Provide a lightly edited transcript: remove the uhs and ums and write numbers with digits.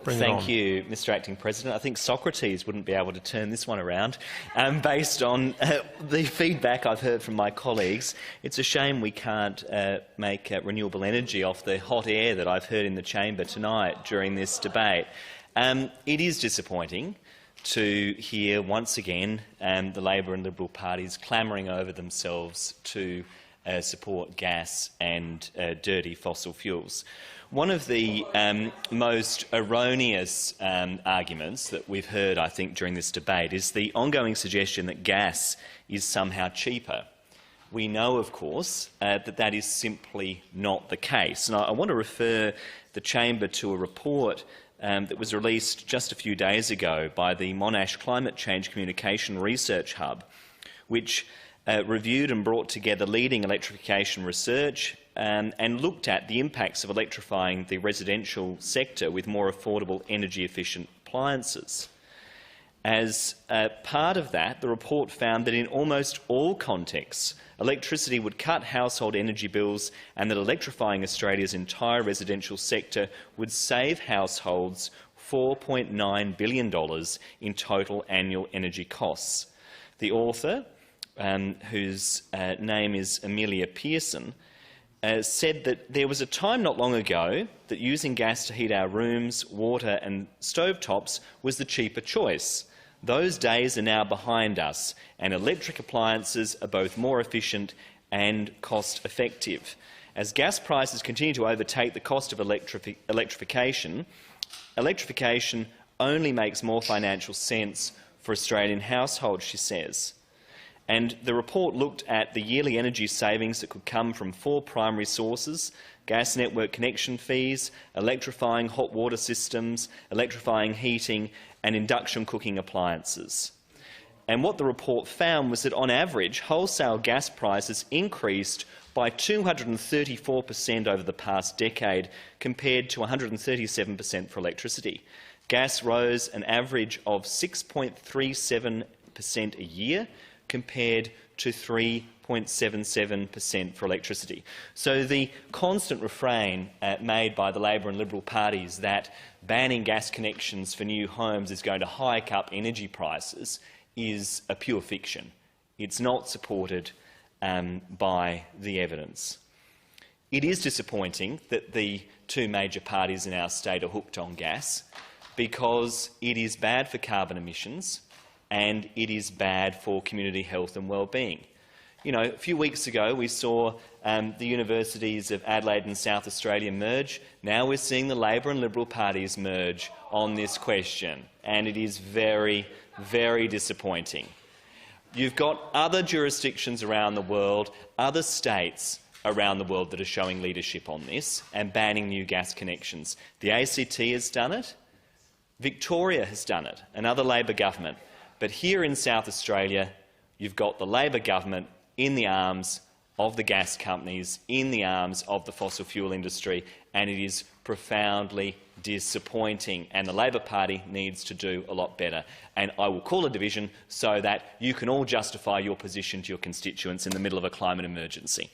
Thank you, Mr Acting President. I think Socrates wouldn't be able to turn this one around. Based on the feedback I've heard from my colleagues, it's a shame we can't make renewable energy off the hot air that I've heard in the chamber tonight during this debate. It is disappointing to hear once again the Labor and Liberal parties clamouring over themselves to support gas and dirty fossil fuels. One of the most erroneous arguments that we've heard, I think, during this debate is the ongoing suggestion that gas is somehow cheaper. We know, of course, that that is simply not the case. And I want to refer the chamber to a report that was released just a few days ago by the Monash Climate Change Communication Research Hub, which reviewed and brought together leading electrification research and looked at the impacts of electrifying the residential sector with more affordable, energy-efficient appliances. As part of that, the report found that in almost all contexts, electricity would cut household energy bills and that electrifying Australia's entire residential sector would save households $4.9 billion in total annual energy costs. The author, whose name is Amelia Pearson, said that there was a time not long ago that using gas to heat our rooms, water and stovetops was the cheaper choice. Those days are now behind us, and electric appliances are both more efficient and cost-effective. As gas prices continue to overtake the cost of electrification, electrification only makes more financial sense for Australian households, she says. And the report looked at the yearly energy savings that could come from 4 primary sources: gas network connection fees, electrifying hot water systems, electrifying heating and induction cooking appliances. And what the report found was that, on average, wholesale gas prices increased by 234% over the past decade, compared to 137% for electricity. Gas rose an average of 6.37% a year, compared to 3.77% for electricity. So the constant refrain made by the Labor and Liberal parties that banning gas connections for new homes is going to hike up energy prices is a pure fiction. It's not supported by the evidence. It is disappointing that the 2 major parties in our state are hooked on gas, because it is bad for carbon emissions and it is bad for community health and well-being. You know, a few weeks ago we saw the universities of Adelaide and South Australia merge. Now we're seeing the Labor and Liberal parties merge on this question, and it is very, very disappointing. You've got other jurisdictions around the world, other states around the world that are showing leadership on this and banning new gas connections. The ACT has done it. Victoria has done it, another Labor government. But here in South Australia, you've got the Labor government in the arms of the gas companies, in the arms of the fossil fuel industry, and it is profoundly disappointing. And the Labor Party needs to do a lot better. And I will call a division so that you can all justify your position to your constituents in the middle of a climate emergency.